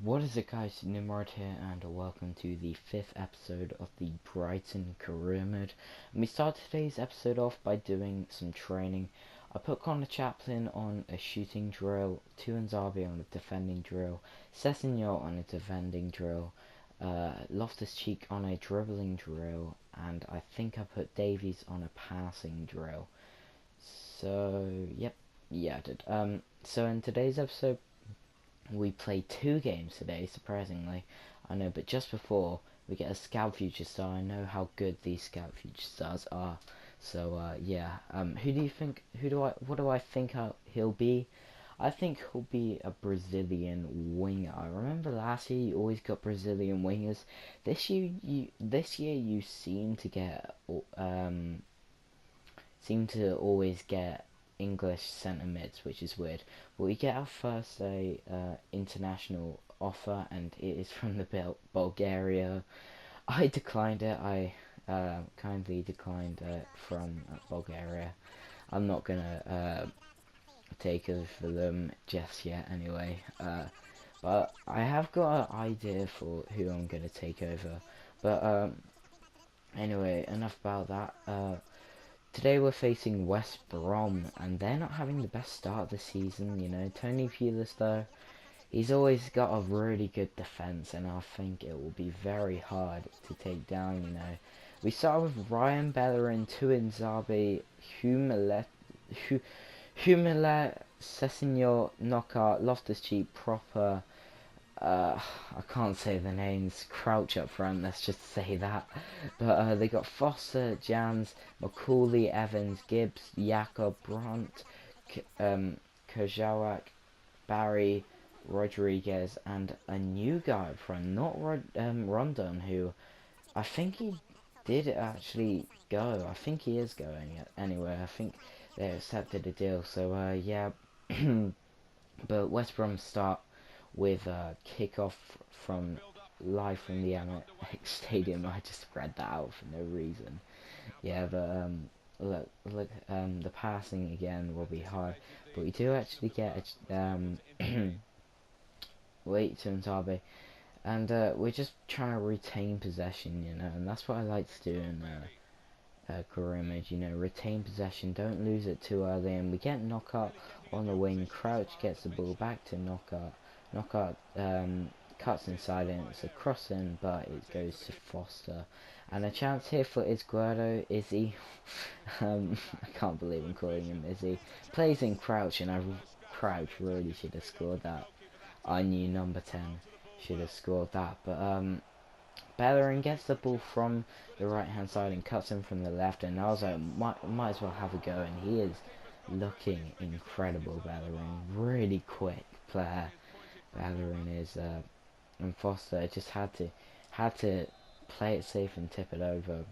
What is it, guys? Nimrod here, and welcome to the 5th episode of the Brighton career mode. And we start today's episode off by doing some training. I put Connor Chaplin on a shooting drill, Tuanzebe on a defending drill, Sessegnon on a defending drill, Loftus-Cheek on a dribbling drill, and I think I put Davies on a passing drill. So, yep, yeah, I did. So in today's episode, we play 2 games today, surprisingly. I know, but just before we get a scout future star, I know how good these scout future stars are. So yeah, who do you think? What do I think he'll be? I think he'll be a Brazilian winger. I remember last year you always got Brazilian wingers. This year you seem to always get English centre mids, which is weird. But we get our first international offer, and it is from the Bulgaria. I declined it. I kindly declined it from Bulgaria. I'm not gonna take over for them just yet, anyway. But I have got an idea for who I'm gonna take over. But anyway, enough about that. Today we're facing West Brom, and they're not having the best start of the season. You know, Tony Pulis, though, he's always got a really good defence, and I think it will be very hard to take down. You know, we start with Ryan Bellerin, Tuanzebe, Humilet, Sessegnon, Knockout, Loftus-Cheek, Proper. I can't say the names. Crouch up front, let's just say that. But they got Foster, Jans, Macaulay, Evans, Gibbs, Jakob, Brandt, Kojawak, Barry, Rodriguez, and a new guy up front, not Rondon, who I think he did actually go. I think he is going anyway. I think they accepted a deal. So yeah, but West Brom start with a kick-off from live from the Amex Stadium. I just read that out for no reason. Yeah, but look, the passing again will be hard, but we do actually get wait to Ntabe, and we're just trying to retain possession, you know, and that's what I like to do in career mode. You know, retain possession, don't lose it too early, and we get Knockout on the wing. Crouch gets the ball back to Knockout. Knockout cuts inside and it's a crossing, but it goes to Foster. And a chance here for Izzy. I can't believe I'm calling him Izzy. Plays in Crouch, and Crouch really should have scored that. I knew number 10 should have scored that, but Bellerin gets the ball from the right hand side and cuts in from the left, and I was like, might as well have a go, and he is looking incredible. Bellerin, really quick player. Bellerin is, and Foster just had to play it safe and tip it over,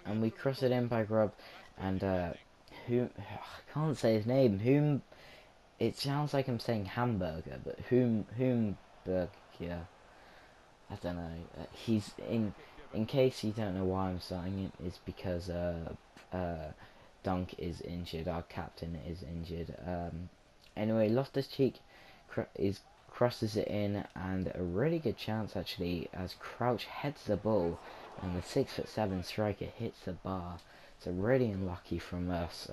and we cross it in by Grubb, and whom I can't say his name. Whom it sounds like I'm saying hamburger, but Whomberg, yeah. I don't know. He's in case you don't know why I'm saying it, is because Dunk is injured. Our captain is injured. Anyway, Loftus-Cheek crosses it in, and a really good chance actually as Crouch heads the ball, and the 6'7" striker hits the bar. So really unlucky from us.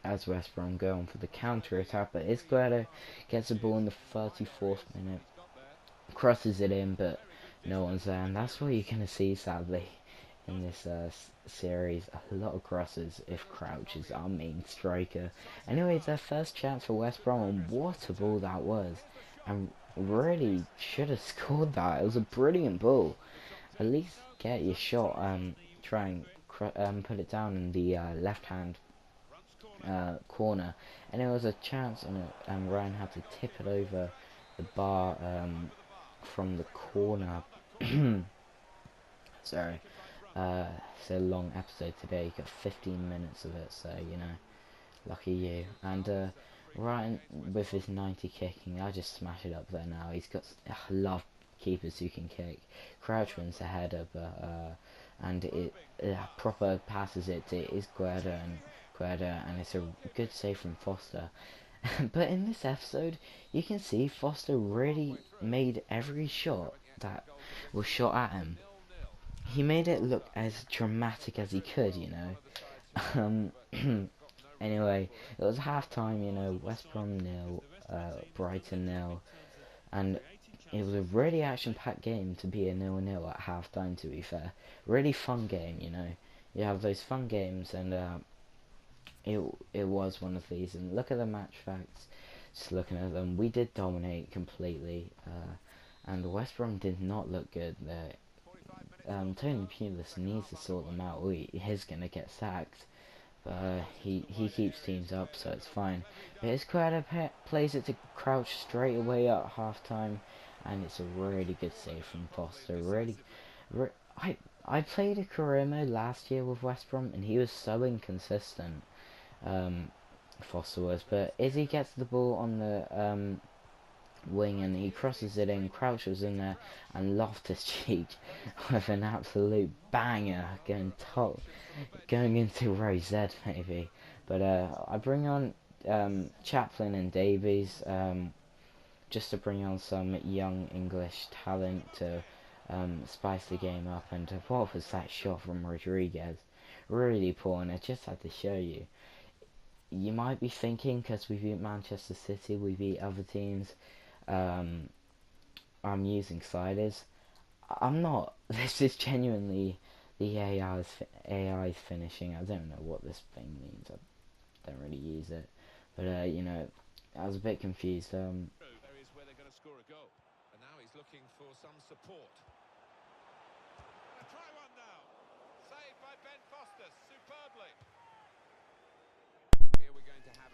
As West Brom go on for the counter attack, but Izquierdo gets the ball in the 34th minute. Crosses it in, but no one's there, and that's what you're going to see, sadly, in this series. A lot of crosses if Crouch is our main striker. Anyway, it's their first chance for West Brom, and what a ball that was. And really should have scored that. It was a brilliant ball. At least get your shot, try and put it down in the left-hand corner. And it was a chance, and Ryan had to tip it over the bar from the corner. Sorry, it's a long episode today. You got 15 minutes of it, so you know, lucky you. And Ryan with his 90 kicking, I just smash it up there now. He's got, I love keepers who can kick. Crouch wins the header, but and it Proper passes it to Izquierdo, and it's a good save from Foster. But in this episode, you can see Foster really made every shot that was shot at him. He made it look as dramatic as he could, you know. Anyway, it was half time, you know, West Brom nil, Brighton nil, and it was a really action-packed game to be a 0-0 at half time, to be fair. Really fun game, you know. You have those fun games, and it was one of these. And look at the match facts. Just looking at them, we did dominate completely, and West Brom did not look good. Tony Pulis needs to sort them out. He's gonna get sacked. But he keeps teams up, so it's fine. But his crowd plays it to Crouch straight away at half time, and it's a really good save from Foster. I played a career mode last year with West Brom, and he was so inconsistent. Foster was, but Izzy gets the ball on the wing and he crosses it in. Crouch was in there, and Loftus-Cheek with an absolute banger going into row Z maybe. But I bring on Chaplin and Davies just to bring on some young English talent to spice the game up. And what was that shot from Rodriguez? Really poor, and I just had to show you. You might be thinking, because we beat Manchester City, we beat other teams, I'm using sliders. I'm not. This is genuinely the AI's finishing. I don't know what this thing means. I don't really use it. But, you know, I was a bit confused. There is where they're going to score a goal. And now he's looking for some support. Try one now. Saved by Ben Foster superbly.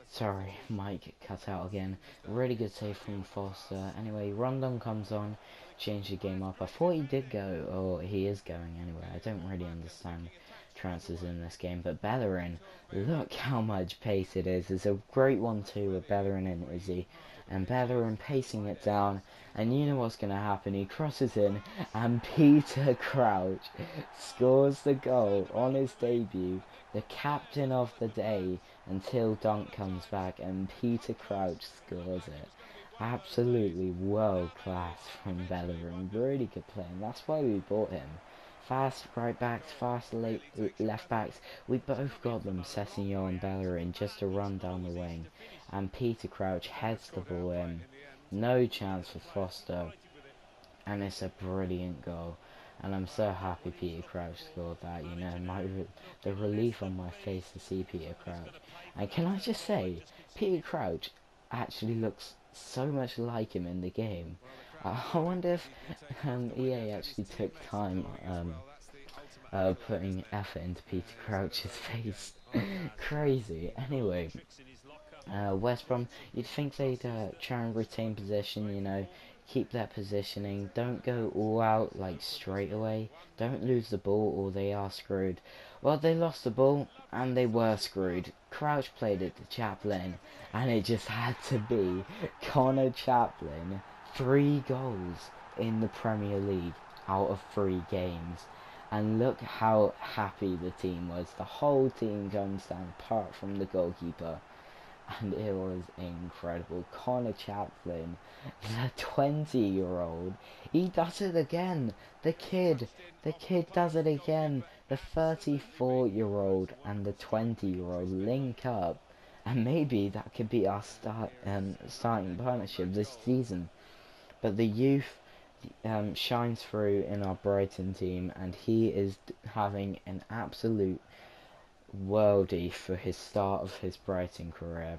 Sorry, mic cut out again. Really good save from Foster. Anyway, Rondon comes on, change the game up. I thought he did go, or he is going anyway. I don't really understand transfers in this game. But Bellerin, look how much pace it is. It's a great 1-2 with Bellerin and Izzy. And Bellerin pacing it down. And you know what's going to happen. He crosses in, and Peter Crouch scores the goal on his debut. The captain of the day until Dunk comes back, and Peter Crouch scores it. Absolutely world class from Bellerin. Really good play, and that's why we bought him. Fast right backs, fast left backs. We both got them, Sessegnon and Bellerin, just to run down the wing. And Peter Crouch heads the ball in. No chance for Foster. And it's a brilliant goal. And I'm so happy Peter Crouch scored that, you know, the relief on my face to see Peter Crouch. And can I just say, Peter Crouch actually looks so much like him in the game. I wonder if EA actually took time putting effort into Peter Crouch's face. Crazy. Anyway, West Brom, you'd think they'd try and retain possession, you know, keep their positioning, don't go all out like straight away, don't lose the ball or they are screwed. Well, they lost the ball and they were screwed. Crouch played it to Chaplin, and it just had to be Connor Chaplin. 3 goals in the Premier League out of 3 games. And look how happy the team was. The whole team comes down apart from the goalkeeper. And it was incredible. Connor Chaplin, the 20-year-old, he does it again. The kid does it again. The 34-year-old and the 20-year-old link up, and maybe that could be our starting partnership this season. But the youth shines through in our Brighton team, and he is having an absolute worldie for his start of his Brighton career.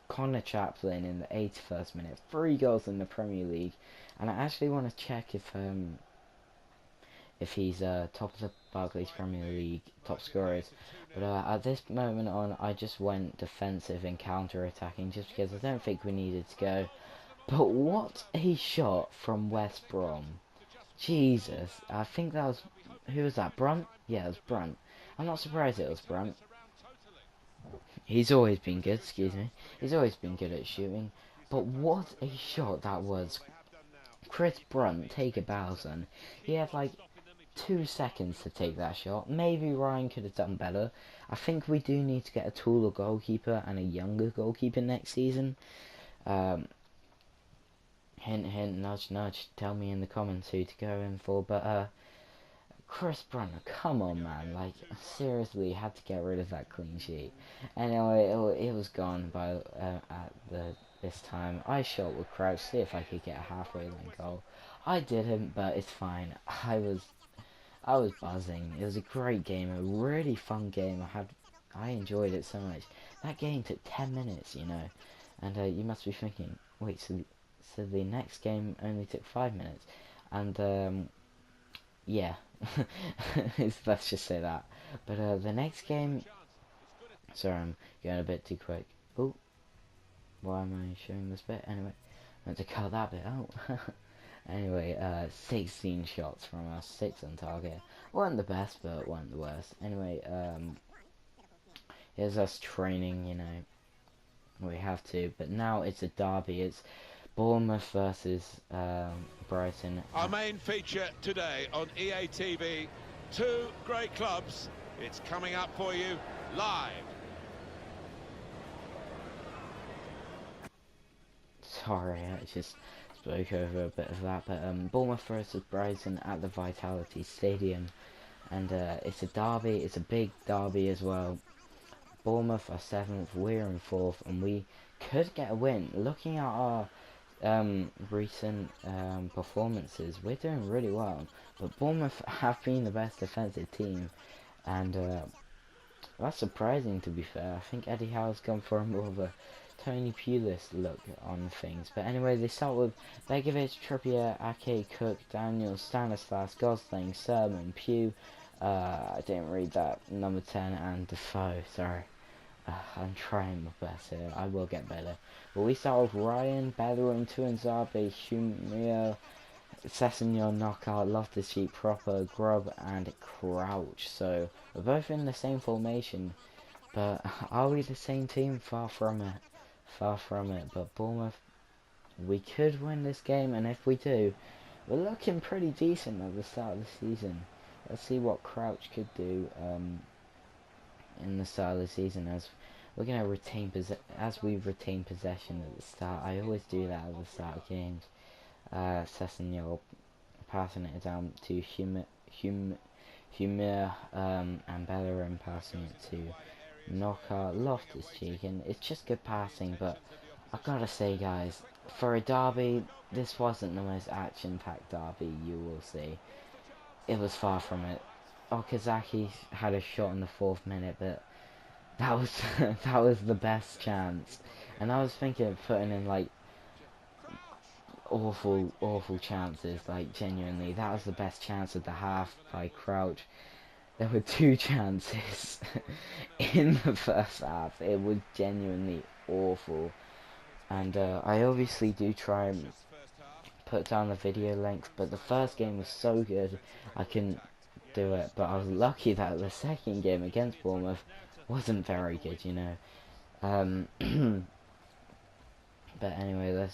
Connor Chaplin in the 81st minute, 3 goals in the Premier League, and I actually want to check if he's top of the Barclays Premier League top scorers. But at this moment on, I just went defensive and counter-attacking just because I don't think we needed to go. But what a shot from West Brom! Jesus, I think that was, who was that? Brunt? Yeah, it was Brunt. I'm not surprised it was Brunt. He's always been good, excuse me. He's always been good at shooting. But what a shot that was. Chris Brunt, take a bow, son. He had like 2 seconds to take that shot. Maybe Ryan could have done better. I think we do need to get a taller goalkeeper and a younger goalkeeper next season. Hint, hint, nudge, nudge. Tell me in the comments who to go in for. But Chris Brunner, come on, man. Like, seriously, had to get rid of that clean sheet. Anyway, it was gone by this time. I shot with Crouch, see if I could get a halfway line goal. I didn't, but it's fine. I was buzzing. It was a great game, a really fun game. I enjoyed it so much. That game took 10 minutes, you know, and you must be thinking, wait, so the next game only took 5 minutes, and yeah, let's just say that. But the next game, sorry, I'm going a bit too quick. Oh, why am I showing this bit? Anyway, I meant to cut that bit out. Anyway, 16 shots from us, 6 on target. Weren't the best, but weren't the worst. Anyway, here's us training, you know. We have to, but now it's a derby. It's Bournemouth versus Brighton. Our main feature today on EA TV, two great clubs. It's coming up for you live. Sorry, I just spoke over a bit of that, but Bournemouth versus Brighton at the Vitality Stadium, and it's a derby. It's a big derby as well. Bournemouth are 7th, we're in 4th, and we could get a win. Looking at our recent performances, we're doing really well, but Bournemouth have been the best defensive team, and that's surprising, to be fair. I think Eddie Howe's gone for a more of a Tony Pulis look on things. But anyway, they start with Begovic, Trippier, Ake, Cook, Daniel, Stanislas, Gosling, Sermon, Pugh, I didn't read that, number 10, and Defoe, sorry. I'm trying my best here, I will get better. But we start with Ryan, Bellerin, Tuanzebe, Shumia, Sessegnon, Knockout, Loftus-Cheek, Proper, Grubb, and Crouch. So, we're both in the same formation, but are we the same team? Far from it. Far from it. But Bournemouth, we could win this game, and if we do, we're looking pretty decent at the start of the season. Let's see what Crouch could do in the start of the season, as we're going to retain possession at the start. I always do that at the start of games. Sessegnon passing it down to Humir, and Bellerin passing it to Knockout, Loftus-Cheek, and it's just good passing. But I've got to say, guys, for a derby, this wasn't the most action-packed derby you will see. It was far from it. Okazaki had a shot in the 4th minute, but that was that was the best chance. And I was thinking of putting in like awful chances, like genuinely. That was the best chance of the half by Crouch. There were 2 chances in the first half. It was genuinely awful. And I obviously do try and put down the video length, but the first game was so good I couldn't do it. But I was lucky that the second game against Bournemouth wasn't very good, you know. But anyway,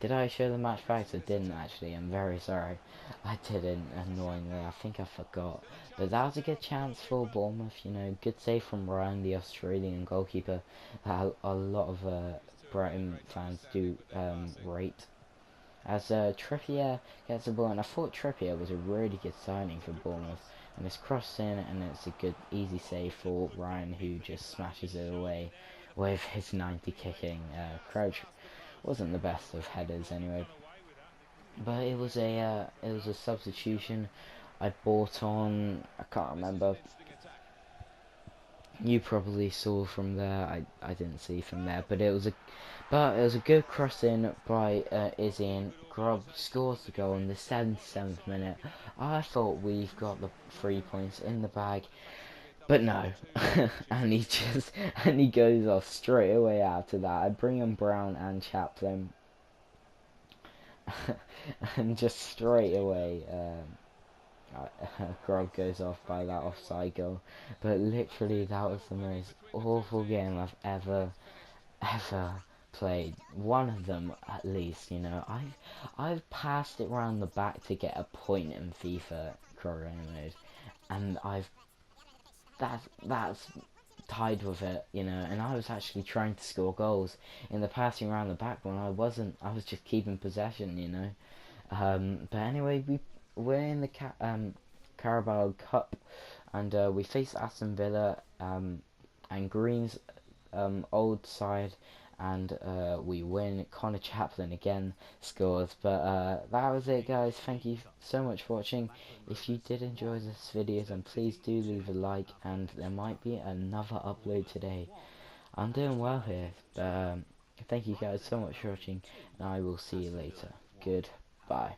did I show the match facts? I didn't actually. I'm very sorry. I didn't, annoyingly. I think I forgot. But that was a good chance for Bournemouth, you know. Good save from Ryan, the Australian goalkeeper. That a lot of Brighton fans do rate. As Trippier gets the ball, and I thought Trippier was a really good signing for Bournemouth. And it's crossed in, and it's a good, easy save for Ryan, who just smashes it away with his 90 kicking. Crouch wasn't the best of headers anyway, but it was a substitution. I bought on, I can't remember. You probably saw from there. I didn't see from there, but it was a good cross in by Izzy, and Grubb scores the goal in the 77th minute. I thought we've got the 3 points in the bag, but no. and he goes off straight away after that. I bring in Brown and Chaplin, and just straight away Grog goes off by that offside goal. But literally, that was the most awful game I've ever played, one of them at least, you know. I've passed it around the back to get a point in FIFA career mode, and that's tied with it, you know. And I was actually trying to score goals in the passing around the back when I wasn't. I was just keeping possession, you know. But anyway, we're in the Carabao Cup, and we face Aston Villa and Green's old side, and we win. Connor Chaplin again scores. But that was it, guys. Thank you so much for watching. If you did enjoy this video, then please do leave a like, and there might be another upload today. I'm doing well here. Thank you guys so much for watching, and I will see you later. Goodbye.